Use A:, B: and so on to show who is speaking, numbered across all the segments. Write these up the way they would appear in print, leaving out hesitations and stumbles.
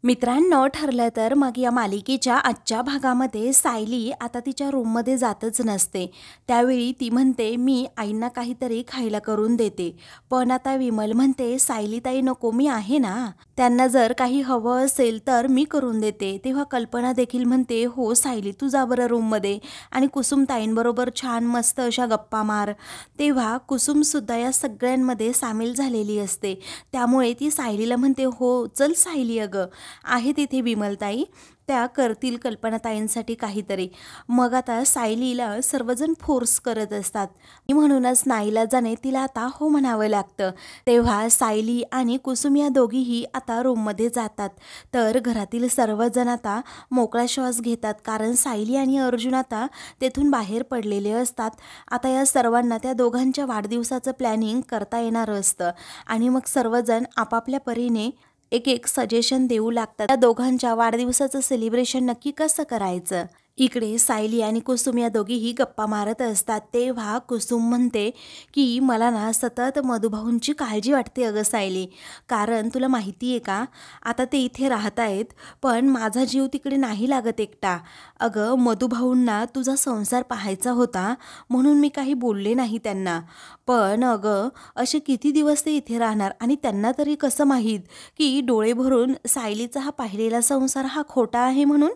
A: मित्रांनो, ठरलं तर मग या मालिकेच्या आजच्या भागामध्ये सायली आता तिच्या रूममध्ये जातच नसते. त्यावेळी ती म्हणते, मी आईंना काहीतरी खायला करून देते. पण आता विमल म्हणते, सायली ताई नको, मी आहे ना, त्यांना जर काही हवं असेल तर मी करून देते. तेव्हा कल्पना देखील म्हणते, हो सायली, तू जा बरं रूममध्ये आणि कुसुम ताईंबरोबर छान मस्त अशा गप्पा मार. तेव्हा कुसुमसुद्धा या सगळ्यांमध्ये सामील झालेली असते. त्यामुळे ती सायलीला म्हणते, हो चल सायली, अगं आहे तिथे विमलताई, त्या करतील कल्पनाताईंसाठी काहीतरी. मग आता सायलीला सर्वजण फोर्स करत असतात, म्हणूनच नाईलाजाने तिला आता हो म्हणावं लागतं. तेव्हा सायली आणि कुसुम या दोघीही आता रूममध्ये जातात. तर घरातील सर्वजण आता मोकळा श्वास घेतात, कारण सायली आणि अर्जुन आता तेथून बाहेर पडलेले असतात. आता या सर्वांना त्या दोघांच्या वाढदिवसाचं प्लॅनिंग करता येणार असतं आणि मग सर्वजण आपापल्या परीने एक एक सजेशन देऊ लागतात. त्या दोघांच्या वाढदिवसाचं सेलिब्रेशन नक्की कसं करायचं. इकडे सायली आणि कुसुम या दोघीही गप्पा मारत असतात. तेव्हा कुसुम म्हणते की मला ना सतत मधुभाऊंची काळजी वाटते अगं सायली, कारण तुला माहिती आहे का, आता ते इथे राहत आहेत, पण माझा जीव तिकडे नाही लागत एकटा. अगं मधुभाऊंना तुझा संसार पाहायचा होता म्हणून मी काही बोलले नाही त्यांना, पण अगं असे किती दिवस ते इथे राहणार आणि त्यांना तरी कसं माहीत की डोळे भरून सायलीचा हा पाहिलेला संसार हा खोटा आहे म्हणून.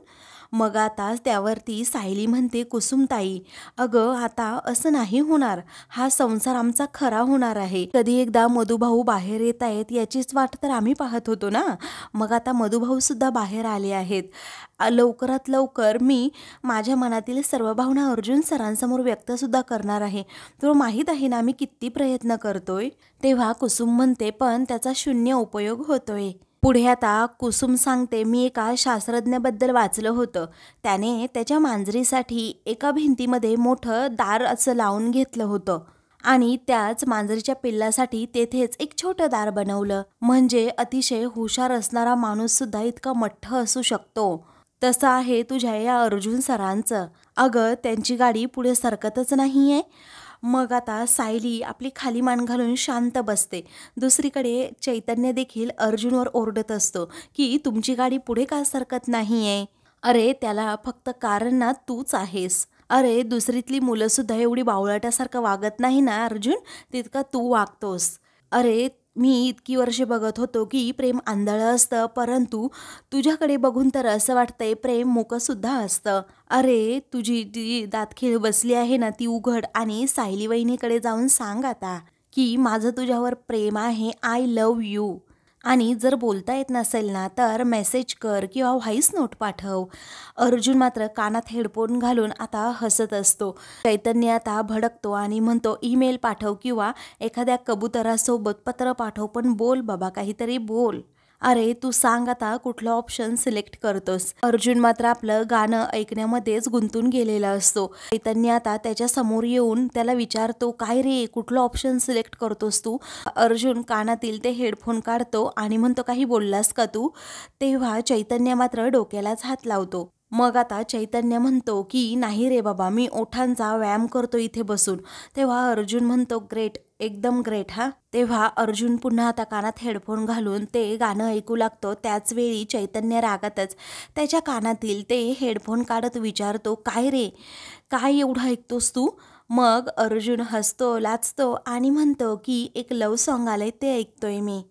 A: मग आता त्यावरती सायली म्हणते, कुसुमताई अगं आता असं नाही होणार, हा संसार आमचा खरा होणार आहे. कधी एकदा मधुभाऊ बाहेर येत आहेत याचीच वाट तर आम्ही पाहत होतो ना. मग आता मधुभाऊ सुद्धा बाहेर आले आहेत. लवकरात लवकर मी माझ्या मनातील सर्व भावना अर्जुन सरांसमोर व्यक्त सुद्धा करणार आहे. तुला माहीत आहे ना मी किती प्रयत्न करतोय. तेव्हा कुसुम म्हणते, पण त्याचा शून्य उपयोग होतोय. पुढे आता कुसुम सांगते, मी एका शास्त्रज्ञाबद्दल वाचलं होतं. त्याने त्याच्या मांजरीसाठी एका भिंतीमध्ये मोठं दार असं लावून घेतलं होतं आणि त्याच मांजरीच्या पिल्लासाठी तेथेच एक छोटं दार बनवलं. म्हणजे अतिशय हुशार असणारा माणूस सुद्धा इतका मठ्ठ असू शकतो. तसं आहे तुझ्या या अर्जुन सरांचं. अगं त्यांची गाडी पुढे सरकतच नाहीये. मग आता सायली आपली खाली मान घालून शांत बसते. दुसरीकडे चैतन्य देखील अर्जुनवर ओरडत असतो की तुमची गाडी पुढे का सरकत नाहीये. अरे त्याला फक्त कारण ना तूच आहेस. अरे दुसरीतली मुलं सुद्धा एवढी बावळटासारखं वागत नाही ना अर्जुन, तितका तू वागतोस. अरे मी इतकी वर्षे बघत होतो की प्रेम आंधळं असतं, परंतु तुझ्याकडे बघून तर असं वाटतंय प्रेम मूकसुद्धा असतं. अरे तुझी जी दातखिळ बसली आहे ना ती उघड आणि सायली वहिनीकडे जाऊन सांग आता की माझं तुझ्यावर प्रेम आहे, आय लव्ह यू. आणि जर बोलता येत नसेल ना तर मेसेज कर किंवा व्हॉइस नोट पाठव. अर्जुन मात्र कानात हेडफोन घालून आता हसत असतो. चैतन्य आता भडकतो आणि म्हणतो, ईमेल पाठव किंवा एखाद्या कबुतरासोबत पत्र पाठव, पण बोल बाबा, काहीतरी बोल. अरे तू सांग आता कुठलं ऑप्शन सिलेक्ट करतोस. अर्जुन मात्र आपलं गाणं ऐकण्यामध्येच गुंतून गेलेला असतो. चैतन्य आता त्याच्या समोर येऊन त्याला विचारतो, काय रे कुठलं ऑप्शन सिलेक्ट करतोस तू. अर्जुन कानातील ते हेडफोन काढतो आणि म्हणतो, काही बोललास का तू. तेव्हा चैतन्य मात्र डोक्यालाच हात लावतो. मग आता चैतन्य म्हणतो की नाही रे बाबा, मी ओठांचा व्यायाम करतो इथे बसून. तेव्हा अर्जुन म्हणतो, ग्रेट, एकदम ग्रेट हा. तेव्हा अर्जुन पुन्हा आता कानात हेडफोन घालून ते गाणं ऐकू लागतो. त्याच वेळी चैतन्य रागातच त्याच्या कानातील ते हेडफोन काढत विचारतो, काय रे, काय एवढं ऐकतोस तू. मग अर्जुन हसतो, लाजतो आणि म्हणतो की एक लव्ह सॉन्ग आलंय ते ऐकतोय मी.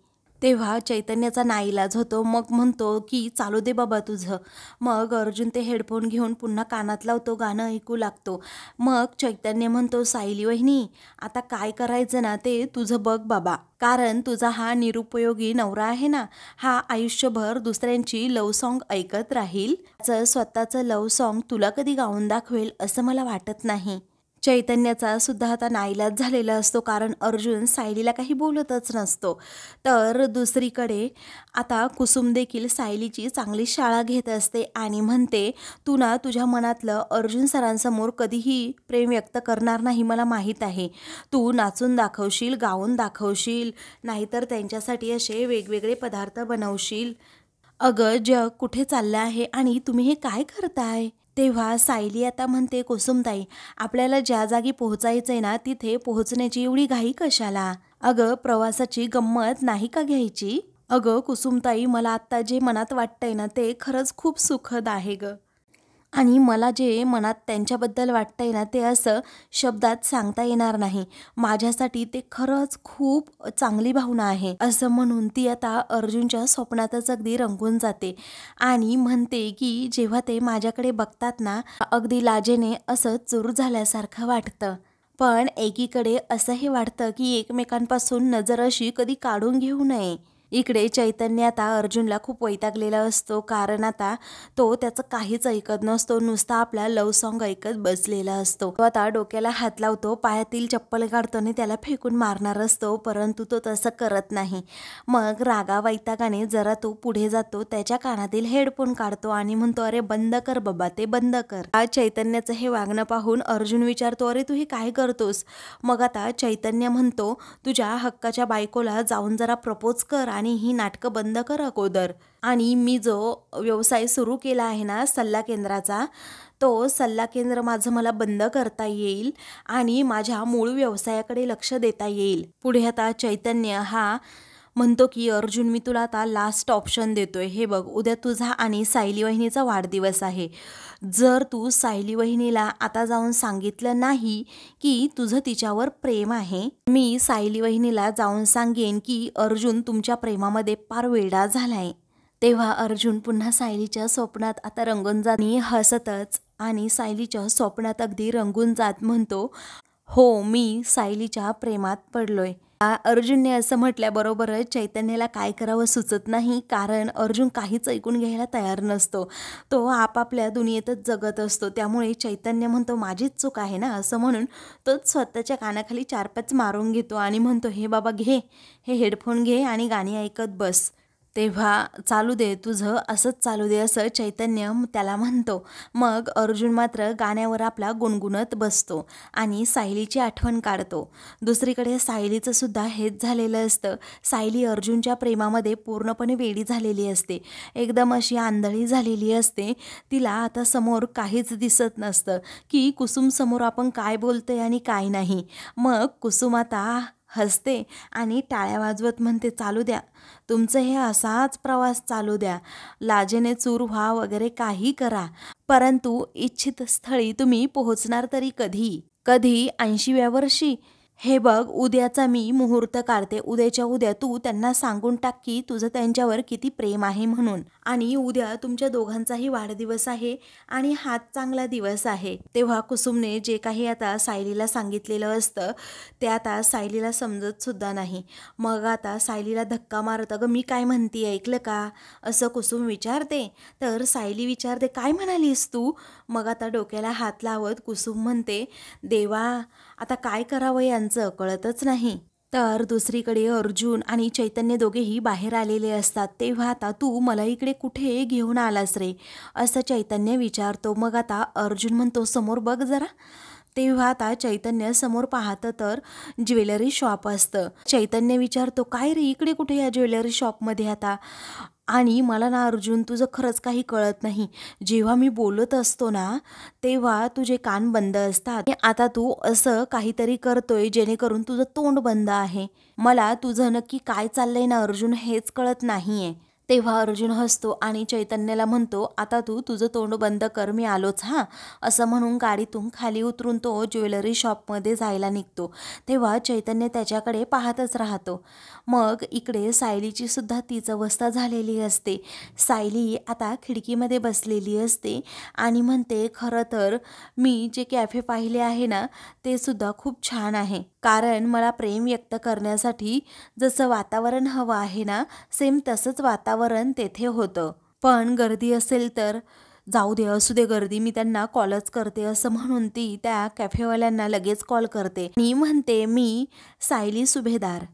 A: तेव्हा चैतन्याचा नाईलाज होतो. मग म्हणतो की चालू दे बाबा तुझं. मग अर्जुन ते हेडफोन घेऊन पुन्हा कानात लावतो, गाणं ऐकू लागतो. मग चैतन्य म्हणतो, सायली वहिनी आता काय करायचं ना ते तुझं बघ बाबा, कारण तुझा हा निरुपयोगी नवरा आहे ना, हा आयुष्यभर दुसऱ्यांची लव्ह सॉन्ग ऐकत राहील. त्याचं स्वतःचं लव्ह सॉन्ग तुला कधी गाऊन दाखवेल असं मला वाटत नाही. चैतन्याचा सुद्धा आता नाईलाज झालेला असतो, कारण अर्जुन सायलीला काही बोलतच नसतो. तर दुसरीकडे आता कुसुम देखील सायलीची चांगली शाळा घेत असते आणि म्हणते, तू ना तुझ्या मनातलं अर्जुन सरांसमोर कधीही प्रेम व्यक्त करणार नाही मला माहीत आहे. तू नाचून दाखवशील, गाऊन दाखवशील, नाहीतर त्यांच्यासाठी असे वेगवेगळे पदार्थ बनवशील. अगं जग कुठे चाललं आहे आणि तुम्ही हे काय करताय. तेव्हा सायली आता म्हणते, कुसुमताई आपल्याला ज्या जागी पोहोचायचंय ना तिथे पोहोचण्याची एवढी घाई कशाला. अगं प्रवासाची गंमत नाही का घ्यायची. अगं कुसुमताई, मला आत्ता जे मनात वाटतंय ना ते खरंच खूप सुखद आहे गं. आणि मला जे मनात त्यांच्याबद्दल वाटतंय ना ते असं शब्दात सांगता येणार नाही. माझ्यासाठी ते खरंच खूप चांगली भावना आहे. असं म्हणून ती आता अर्जुनच्या स्वप्नातच अगदी रंगून जाते आणि म्हणते की जेव्हा ते माझ्याकडे बघतात ना, अगदी लाजेने असं चूर झाल्यासारखं वाटतं. पण एकीकडे असंही वाटतं की एकमेकांपासून नजर अशी कधी काढून घेऊ नये. इकडे चैतन्य आता अर्जुनला खूप वैतागलेला असतो, कारण आता तो त्याचं काहीच ऐकत नसतो, नुसता आपला लव्ह सॉन्ग ऐकत बसलेला असतो. तो आता डोक्याला हात लावतो, पायातील चप्पल काढतो आणि त्याला फेकून मारणार असतो, परंतु तो तसं करत नाही. मग रागा वैतागाने जरा तो पुढे जातो, त्याच्या कानातील हेडफोन काढतो आणि म्हणतो, अरे बंद कर बाबा, ते बंद कर. आज चैतन्याचं हे वागणं पाहून अर्जुन विचारतो, अरे तू हे काय करतोस? मग आता चैतन्य म्हणतो, तुझ्या हक्काच्या बायकोला जाऊन जरा प्रपोज कर आणि ही नाटकं बंद कर अगोदर. आणि मी जो व्यवसाय सुरू केला आहे ना सल्ला केंद्राचा, तो सल्ला केंद्र माझं मला बंद करता येईल आणि माझ्या मूळ व्यवसायाकडे लक्ष देता येईल. पुढे आता चैतन्य हा म्हणतो की अर्जुन, मी तुला आता लास्ट ऑप्शन देतोय. हे बघ, उद्या तुझा आणि सायली वहिनीचा वाढदिवस आहे. जर तू सायली वहिनीला आता जाऊन सांगितलं नाही की तुझं तिच्यावर प्रेम आहे, मी सायली वहिनीला जाऊन सांगेन की अर्जुन तुमच्या प्रेमामध्ये पार वेडा झालाय. तेव्हा अर्जुन पुन्हा सायलीच्या स्वप्नात आता रंगून जात आणि हसतच आणि सायलीच्या स्वप्नात अगदी रंगून जात म्हणतो, हो, मी सायलीच्या प्रेमात पडलोय. अर्जुनने असं म्हटल्याबरोबरच चैतन्याला काय करावं सुचत नाही, कारण अर्जुन काहीच ऐकून घ्यायला तयार नसतो. तो आपापल्या दुनियेतच जगत असतो. त्यामुळे चैतन्य म्हणतो, माझीच चूक आहे ना, असं म्हणून तो स्वतःच्या कानाखाली 4-5 मारून घेतो आणि म्हणतो, हे बाबा घे, हे हेडफोन घे आणि गाणी ऐकत बस. तेव्हा चालू दे तुझं, असंच चालू दे, असं चैतन्य त्याला म्हणतो. मग अर्जुन मात्र गाण्यावर आपला गुणगुणत बसतो आणि सायलीची आठवण काढतो. दुसरीकडे सायलीचं सुद्धा हेच झालेलं असतं. सायली अर्जुनच्या प्रेमामध्ये पूर्णपणे वेडी झालेली असते, एकदम अशी आंधळी झालेली असते. तिला आता समोर काहीच दिसत नसतं की कुसुम समोर आपण काय बोलतोय आणि काय नाही. मग कुसुम आता हसते आणि टाळ्या वाजवत म्हणते, चालू द्या तुमचं हे असाच प्रवास चालू द्या, लाजेने चूर व्हा वगैरे काही करा, परंतु इच्छित स्थळी तुम्ही पोहोचणार तरी कधी? कधी 80व्या वर्षी? हे बघ, उद्याचा मी मुहूर्त काढते. उद्याच्या उद्या तू त्यांना सांगून टाक की तुझं त्यांच्यावर किती प्रेम आहे म्हणून. आणि उद्या तुमच्या दोघांचाही वाढदिवस आहे आणि हाच चांगला दिवस आहे. तेव्हा कुसुमने जे काही आता सायलीला सांगितलेलं असतं ते आता सायलीला समजत सुद्धा नाही. मग आता सायलीला धक्का मारत, अगं मी काय म्हणते ऐकलं का, असं कुसुम विचारते. तर सायली विचारते, काय म्हणालीस तू? मग आता डोक्याला हात लावत कुसुम म्हणते, देवा, आता काय करावं यांचं कळतच नाही. तर दुसरीकडे अर्जुन आणि चैतन्य दोघेही बाहेर आलेले असतात. तेव्हा आता तू मला इकडे कुठे घेऊन आलास रे, असं चैतन्य विचारतो. मग आता अर्जुन म्हणतो, समोर बघ जरा. तेव्हा आता चैतन्य समोर पाहतं तर ज्वेलरी शॉप असतं. चैतन्य विचारतो, काय रे इकडे कुठे या ज्वेलरी शॉपमध्ये आता? आणि मला ना अर्जुन तुझं खरंच काही कळत नाही. जेव्हा मी बोलत असतो ना तेव्हा तुझे कान बंद असतात. आता तू असं काहीतरी करतोय जेणेकरून तुझं तोंड बंद आहे. मला तुझं नक्की काय चाललंय ना अर्जुन हेच कळत नाहीये. तेव्हा अर्जुन हसतो आणि चैतन्याला म्हणतो, आता तू तुझं तोंड बंद कर, मी आलोच हां, असं म्हणून गाडीतून खाली उतरून तो ज्वेलरी शॉपमध्ये जायला निघतो. तेव्हा चैतन्य त्याच्याकडे पाहतच राहतो. मग इकडे सायलीची सुद्धा तीच अवस्था झालेली असते. सायली आता खिडकीमध्ये बसलेली असते आणि म्हणते, खरं तर मी जे कॅफे पाहिले आहे ना ते सुद्धा खूप छान आहे, कारण मला प्रेम व्यक्त करण्यासाठी जसं वातावरण हवं आहे ना सेम तसंच वातावरण तेथे होतं. पण गर्दी असेल तर जाऊ दे, असू दे गर्दी, मी त्यांना कॉलच करते, असं म्हणून ती त्या कॅफेवाल्यांना लगेच कॉल करते आणि म्हणते, मी सायली सुभेदार,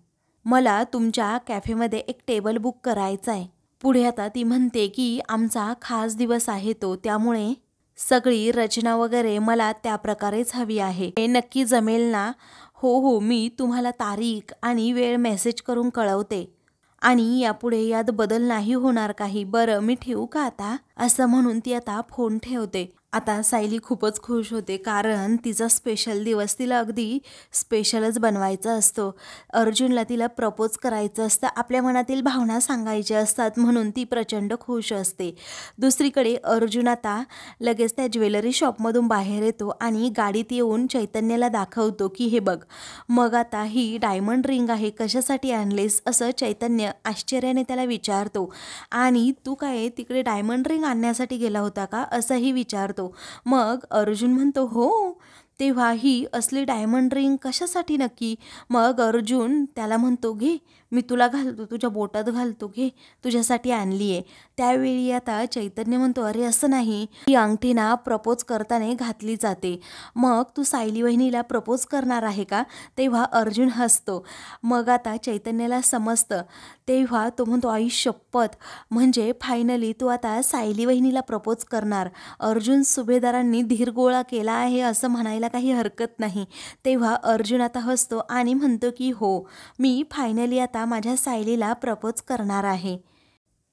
A: मला तुमच्या कॅफेमध्ये एक टेबल बुक करायचा आहे. पुढे आता ती म्हणते की आमचा खास दिवस आहे तो, त्यामुळे सगळी रचना वगैरे मला त्या प्रकारेच हवी आहे. हे नक्की जमेल ना? हो हो, मी तुम्हाला तारीख आणि वेळ मेसेज करून कळवते. आणि यापुढे यात बदल नाही होणार काही. बरं, मी ठेवू का आता? असं म्हणून ती आता फोन ठेवते आता सायली खूपच खुश होते, कारण तिचा स्पेशल दिवस तिला अगदी स्पेशलच बनवायचा असतो. अर्जुनला तिला प्रपोज करायचं असतं, आपल्या मनातील भावना सांगायच्या असतात, म्हणून ती प्रचंड खुश असते. दुसरीकडे अर्जुन आता लगेच त्या ज्वेलरी शॉपमधून बाहेर येतो आणि गाडीत येऊन चैतन्याला दाखवतो की हे बघ. मग आता ही डायमंड रिंग आहे, कशासाठी आणलेस असं चैतन्य आश्चर्याने त्याला विचारतो. आणि तू काय तिकडे डायमंड रिंग आणण्यासाठी गेला होता का असंही विचारतो. मग अर्जुन म्हणतो हो. तेव्हा ही असली डायमंड रिंग कशासाठी नक्की. मग अर्जुन त्याला म्हणतो घे, मी तुला घालतो, तुझ्या बोटात घालतो, घे, तुझ्यासाठी आणली आहे. त्यावेळी आता चैतन्य म्हणतो अरे असं नाही, ही अंगठी ना प्रपोज करताना घातली जाते. मग तू सायली वहिनीला प्रपोज करणार आहे का. तेव्हा अर्जुन हसतो. मग आता चैतन्याला समजतं. तेव्हा तो म्हणतो आई शपथ, म्हणजे फायनली तू आता सायली वहिनीला प्रपोज करणार. अर्जुन सुभेदारांनी धीर गोळा केला आहे असं म्हणायला काही हरकत नाही. तेव्हा अर्जुन आता हसतो आणि म्हणतो की हो, मी फायनली आता माझ्या सायलीला प्रपोज करणार आहे.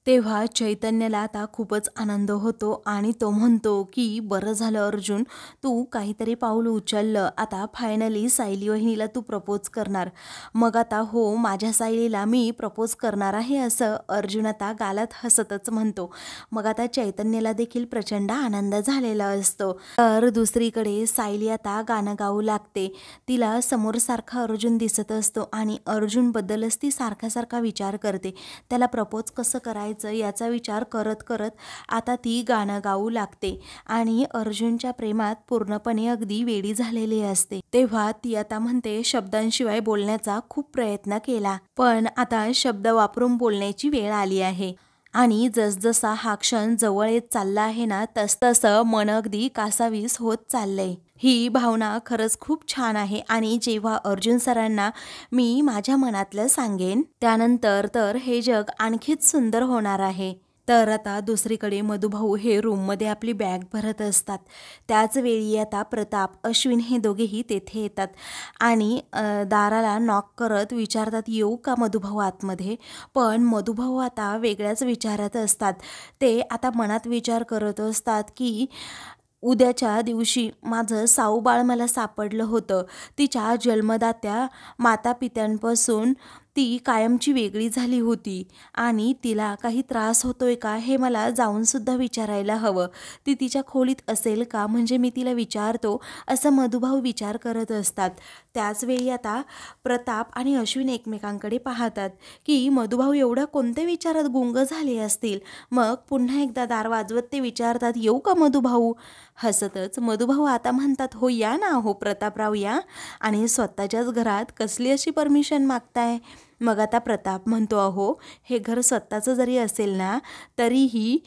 A: तेव्हा चैतन्याला आता खूपच आनंद होतो आणि तो म्हणतो की बरं झालं अर्जुन, तू काहीतरी पाऊल उचललं, आता फायनली सायली वहिनीला तू प्रपोज करणार. मग आता हो, माझ्या सायलीला मी प्रपोज करणार आहे असं अर्जुन आता गालात हसतच म्हणतो. मग आता चैतन्याला देखील प्रचंड आनंद झालेला असतो. तर दुसरीकडे सायली आता गाणं गाऊ लागते. तिला समोर सारखा अर्जुन दिसत असतो आणि अर्जुनबद्दलच ती सारखा सारखा विचार करते. त्याला प्रपोज कसं करायचं याचा विचार करत करत आता ती गाणं गाऊ लागते आणि अर्जुनच्या प्रेमात पूर्णपणे अगदी वेडी झालेली असते. तेव्हा ती आता म्हणते शब्दांशिवाय बोलण्याचा खूप प्रयत्न केला, पण आता शब्द वापरून बोलण्याची वेळ आली आहे. आणि जसजसा हा क्षण जवळ येत चालला आहे ना, तसतसं मन अगदी कासावीस होत चाललंय. ही भावना खरंच खूप छान आहे आणि जेव्हा अर्जुन सरांना मी माझ्या मनातलं सांगेन, त्यानंतर तर हे जग आणखीच सुंदर होणार आहे. तर आता दुसरीकडे मधुभाऊ हे रूममध्ये आपली बॅग भरत असतात. त्याच वेळी आता प्रताप, अश्विन हे दोघेही तेथे येतात आणि दाराला नॉक करत विचारतात येऊ का मधुभाऊ आतमध्ये. पण मधुभाऊ आता वेगळ्याच विचारात असतात. ते आता मनात विचार करत असतात की उद्याच्या दिवशी माझं साऊबाळ मला सापडलं होतं. तिच्या जन्मदात्या मातापित्यांपासून ती कायमची वेगळी झाली होती आणि तिला काही त्रास होतोय का हे मला जाऊनसुद्धा विचारायला हवं. ती तिच्या खोलीत असेल का, म्हणजे मी तिला विचारतो असं मधुभाऊ विचार करत असतात. त्याचवेळी आता प्रताप आणि अश्विन एकमेकांकडे पाहतात की मधुभाऊ एवढ्या कोणत्या विचारात गुंग झाले असतील. मग पुन्हा एकदा दार वाजवत ते विचारतात येऊ का मधुभाऊ. हसतच मधुभाऊ आता म्हणतात हो या ना, हो प्रतापराव या, आणि स्वतःच्याच घरात कसली अशी परमिशन मागताय. मग आता प्रताप म्हणतो अहो, हे घर स्वतःचं जरी असेल ना तरीही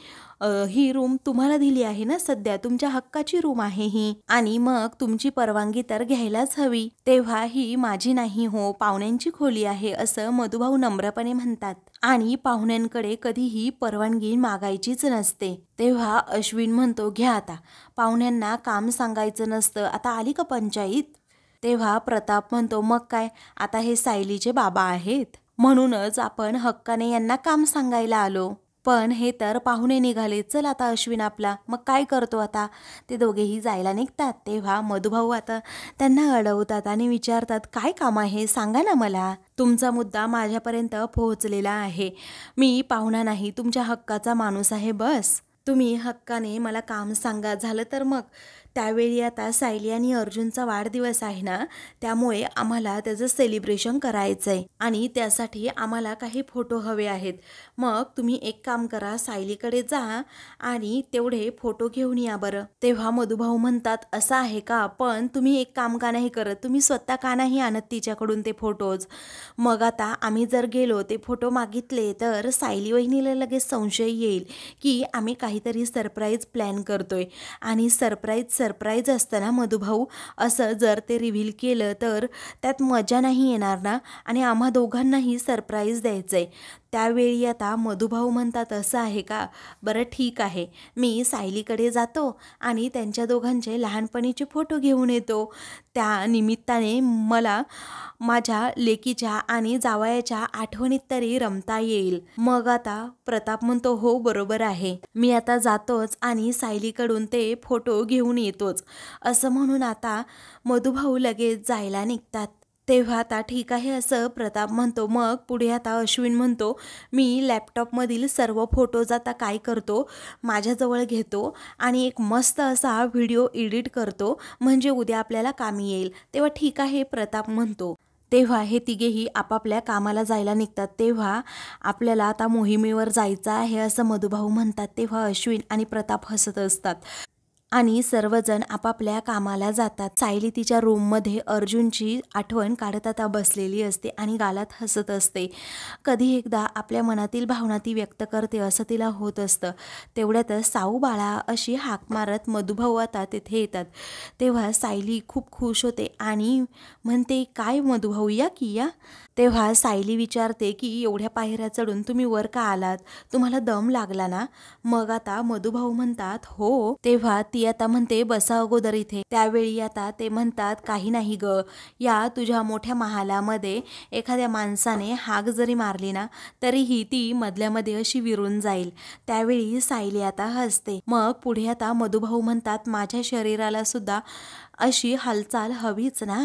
A: ही रूम तुम्हाला दिली आहे ना, सध्या तुमच्या हक्काची रूम आहे ही, आणि मग तुमची परवानगी तर घ्यायलाच हवी. तेव्हा ही माझी नाही हो, पाहुण्यांची खोली आहे असं मधुभाऊ नम्रपणे म्हणतात. आणि पाहुण्यांकडे कधीही परवानगी मागायचीच नसते. तेव्हा अश्विन म्हणतो घ्या आता, पाहुण्यांना काम सांगायचं नसतं, आता आली का पंचायत. तेव्हा प्रताप म्हणतो मग काय, आता हे सायलीचे बाबा आहेत म्हणूनच आपण हक्काने यांना काम सांगायला आलो. पण हे तर पाहुणे निघाले, चल आता अश्विन आपला, मग काय करतो आता. ते दोघेही जायला निघतात. तेव्हा मधुभाऊ आता त्यांना अडवतात आणि विचारतात काय काम आहे सांगा ना मला. तुमचा मुद्दा माझ्यापर्यंत पोहोचलेला आहे. मी पाहुणा नाही, तुमच्या हक्काचा माणूस आहे बस. तुम्ही हक्काने मला काम सांगा, झालं तर मग. त्यावेळी आता सायली आणि अर्जुनचा वाढदिवस आहे ना, त्यामुळे आम्हाला त्याचं सेलिब्रेशन करायचं आहे आणि त्यासाठी आम्हाला काही फोटो हवे आहेत. मग तुम्ही एक काम करा, सायलीकडे जा आणि तेवढे फोटो घेऊन या बरं. तेव्हा मधुभाऊ म्हणतात असं आहे का, पण तुम्ही एक काम का नाही करत, तुम्ही स्वतः का नाही आणत तिच्याकडून ते फोटोज. मग आता आम्ही जर गेलो ते फोटो मागितले तर सायली वहिनीला लगेच संशय येईल की आम्ही काहीतरी सरप्राईज प्लॅन करतोय, आणि सरप्राईज असतं ना मधुभाऊ, असं जर ते रिव्हील केलं तर त्यात मजा नाही येणार ना, आणि आम्हा दोघांनाही सरप्राईज द्यायचं आहे. त्यावेळी आता मधुभाऊ म्हणतात असं आहे का, बरं ठीक आहे, मी सायलीकडे जातो आणि त्यांच्या दोघांचे लहानपणीचे फोटो घेऊन येतो. त्या निमित्ताने मला माझ्या लेकीच्या आणि जावयाच्या आठवणीत तरी रमता येईल. मग आता प्रताप म्हणतो हो बरोबर आहे, मी आता जातोच आणि सायलीकडून ते फोटो घेऊन येतोच. असं म्हणून आता मधुभाऊ लगेच जायला निघतात. तेव्हा आता ठीक आहे असं प्रताप म्हणतो. मग पुढे आता अश्विन म्हणतो मी लॅपटॉपमधील सर्व फोटोज आता काय करतो, माझ्याजवळ घेतो आणि एक मस्त असा व्हिडिओ एडिट करतो, म्हणजे उद्या आपल्याला कामी येईल. तेव्हा ठीक आहे प्रताप म्हणतो. तेव्हा हे तिघेही आपापल्या कामाला जायला निघतात. तेव्हा आपल्याला आता मोहिमेवर जायचं आहे असं मधुभाऊ म्हणतात. तेव्हा अश्विन आणि प्रताप हसत असतात आणि सर्वजण आपापल्या कामाला जातात. सायली तिच्या रूममध्ये अर्जुनची आठवण काढत आता बसलेली असते आणि गालात हसत असते. कधी एकदा आपल्या मनातील भावना ती व्यक्त करते असं तिला होत असतं. तेवढ्यातच साऊ बाळा अशी हाक मारत मधुभाऊ आता तिथे येतात. तेव्हा सायली खूप खुश होते आणि म्हणते काय मधुभाऊ या की या. तेव्हा सायली विचारते की एवढ्या पायऱ्या चढून तुम्ही वर का आलात, तुम्हाला दम लागला ना. मग आता मधुभाऊ म्हणतात हो. तेव्हा ती आता म्हणते बसा अगोदर इथे. त्यावेळी आता ते म्हणतात काही नाही ग, या तुझ्या मोठ्या महालामध्ये एखाद्या माणसाने हाक जरी मारली ना तरीही ती मधल्यामध्ये अशी विरून जाईल. त्यावेळी सायली आता हसते. मग पुढे आता मधुभाऊ म्हणतात माझ्या शरीराला सुद्धा अशी हालचाल हवीच ना.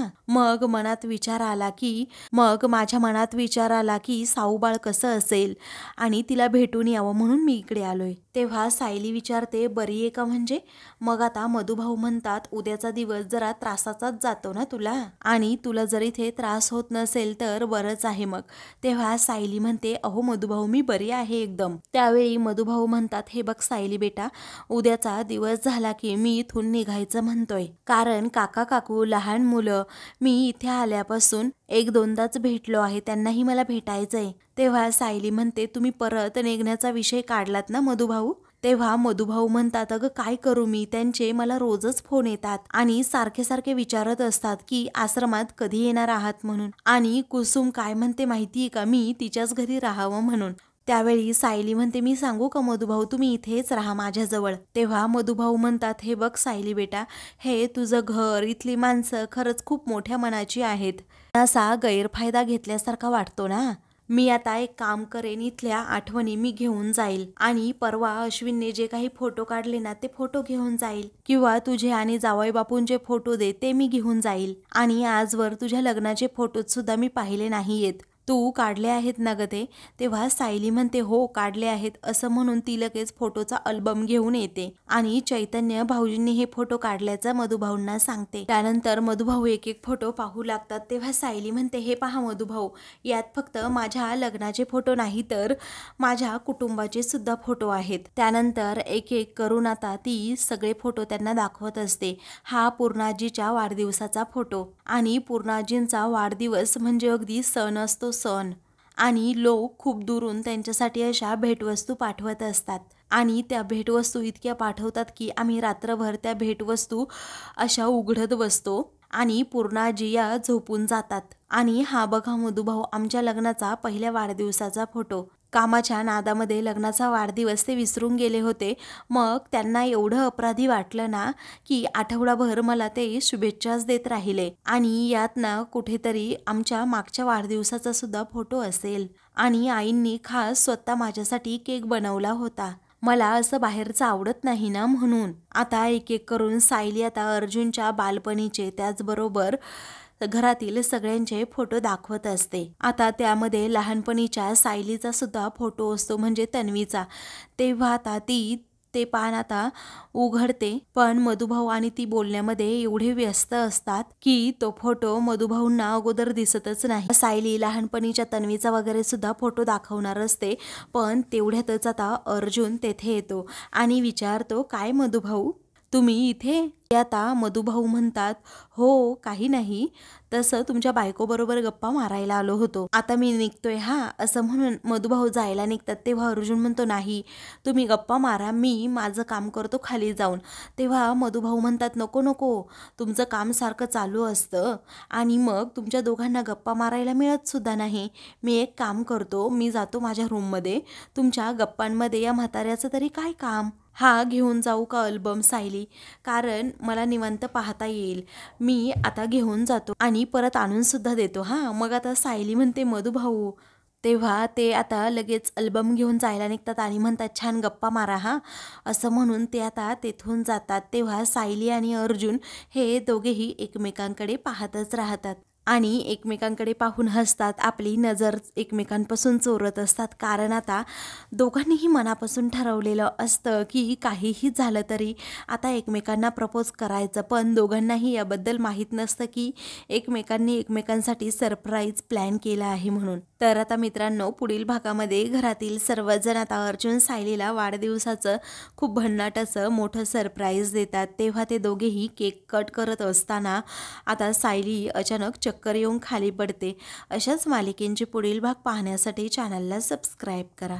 A: मग माझ्या मनात विचार आला की साऊबाळ कसं असेल आणि तिला भेटून यावं म्हणून मी इकडे आलोय. तेव्हा सायली विचारते बरी आहे का म्हणजे. मग आता मधुभाऊ म्हणतात उद्याचा दिवस जरा त्रासाचाच जातो ना तुला, आणि तुला जर इथे त्रास होत नसेल तर बरंच आहे मग. तेव्हा सायली म्हणते अहो मधुभाऊ मी बरी आहे एकदम. त्यावेळी मधुभाऊ म्हणतात हे बघ सायली बेटा, उद्याचा दिवस झाला की मी इथून निघायचं म्हणतोय, कारण काका काकू लहान मुलं मी इथे आल्यापासून एक दोनदाच भेटलो आहे, त्यांनाही मला भेटायचंय. तेव्हा सायली म्हणते तुम्ही परत निघण्याचा विषय काढलात ना मधुभाऊ. तेव्हा मधुभाऊ म्हणतात अगं काय करू मी, त्यांचे मला रोजच फोन येतात आणि सारखे सारखे विचारत असतात की आश्रमात कधी येणार आहात म्हणून, आणि कुसुम काय म्हणते माहितीये का, मी तिच्याच घरी राहावं म्हणून. त्यावेळी सायली म्हणते मी सांगू का मधुभाऊ, तुम्ही इथेच राहा माझ्याजवळ. तेव्हा मधुभाऊ म्हणतात हे बघ सायली बेटा, हे तुझं घर, इथली माणसं खरंच खूप मोठ्या मनाची आहेत, असा गैरफायदा घेतल्यासारखा वाटतो ना. मी आता एक काम करेन, इथल्या आठवणी मी घेऊन जाईल आणि परवा अश्विनने जे काही फोटो काढले ना ते फोटो घेऊन जाईल, किंवा तुझे आणि जावई बापूंचे फोटो दे ते मी घेऊन जाईल. आणि आजवर तुझ्या लग्नाचे फोटोज सुद्धा मी पाहिले नाहीयेत, तू काढले आहेत ना ग ते. तेव्हा सायली म्हणते हो काढले आहेत. असं म्हणून ती लगेच फोटोचा अल्बम घेऊन येते आणि चैतन्य भाऊजींनी हे फोटो काढल्याचं मधुभाऊंना सांगते. त्यानंतर मधुभाऊ एक एक फोटो पाहू लागतात. तेव्हा सायली म्हणते हे पहा मधुभाऊ, यात फक्त माझ्या लग्नाचे फोटो नाही तर माझ्या कुटुंबाचे सुद्धा फोटो आहेत. त्यानंतर एक एक करून आता ती सगळे फोटो त्यांना दाखवत असते. हा पूर्णाजीच्या वाढदिवसाचा फोटो, आणि पूर्णाजींचा वाढदिवस म्हणजे अगदी सण असतो सण, आणि लोक खूप दुरून त्यांच्यासाठी अशा भेटवस्तू पाठवत असतात आणि त्या भेटवस्तू इतक्या पाठवतात की आम्ही रात्रभर त्या भेटवस्तू अशा उघडत बसतो आणि पूर्णाजी या झोपून जातात. आणि हा बघा मधुभाऊ आमच्या लग्नाचा पहिल्या वाढदिवसाचा फोटो. कामाच्या नादामध्ये लग्नाचा वाढदिवस ते विसरून गेले होते. मग त्यांना एवढं अपराधी वाटलं ना की आठवडाभर मला ते शुभेच्छाच देत राहिले, आणि यात ना कुठेतरी आमच्या मागच्या वाढदिवसाचा सुद्धा फोटो असेल, आणि आईंनी खास स्वतः माझ्यासाठी केक बनवला होता. मला असं बाहेरचं आवडत नाही ना म्हणून. आता एक एक करून सायली आता अर्जुनच्या बालपणीचे त्याचबरोबर घरातील सगळ्यांचे फोटो दाखवत असते. आता त्यामध्ये लहानपणीच्या सायलीचा सुद्धा फोटो असतो, म्हणजे तन्वीचा. तेव्हा आता ती ते पान आता उघडते, पण मधुभाऊ आणि ती बोलण्यामध्ये एवढे व्यस्त असतात की तो फोटो मधुभाऊंना अगोदर दिसतच नाही. सायली लहानपणीच्या तन्वीचा वगैरे सुद्धा फोटो दाखवणार असते, पण तेवढ्यातच आता अर्जुन तेथे येतो आणि विचारतो काय मधुभाऊ, तुम्ही इथे? ते आता मधुभाऊ म्हणतात, हो काही नाही, तसं तुमच्या बायकोबरोबर गप्पा मारायला आलो होतो, आता मी निघतोय हां, असं म्हणून मधुभाऊ जायला निघतात. तेव्हा अर्जुन म्हणतो, नाही तुम्ही गप्पा मारा, मी माझं काम करतो खाली जाऊन. तेव्हा मधुभाऊ म्हणतात, नको नको, तुमचं काम सारखं चालू असतं आणि मग तुमच्या दोघांना गप्पा मारायला मिळत सुद्धा नाही. मी एक काम करतो, मी जातो माझ्या रूममध्ये, तुमच्या गप्पांमध्ये या म्हाताऱ्याचं तरी काय काम. हा घेऊन जाऊ का अल्बम सायली, कारण मला निवांत पाहता येईल. मी आता घेऊन जातो आणि परत आणून सुद्धा देतो हां. मग आता सायली म्हणते, मधुभाऊ. तेव्हा ते आता लगेच अल्बम घेऊन जायला निघतात आणि म्हणतात, छान गप्पा मारा हां, असं म्हणून ते आता तेथून जातात. तेव्हा सायली आणि अर्जुन हे दोघेही एकमेकांकडे पाहतच राहतात आणि एकमेकांकडे पाहून हसतात. आपली नजर एकमेकांपासून चोरत असतात, कारण आता दोघांनीही मनापासून ठरवलेलं असतं की काहीही झालं तरी आता एकमेकांना प्रपोज करायचं. पण दोघांनाही याबद्दल माहीत नसतं की एकमेकांनी एकमेकांसाठी सरप्राईज प्लॅन केला आहे म्हणून. तर आता मित्रांनो, पुढील भागामध्ये घरातील सर्वजण आता अर्जुन सायलीला वाढदिवसाचं खूप भन्नाट असं मोठं सरप्राईज देतात. तेव्हा ते दोघेही केक कट करत असताना आता सायली अचानक चक्कर येऊन खाली पडते. अशाच मालिकेंचे पुढील भाग पाहण्यासाठी चॅनलला सबस्क्राईब करा.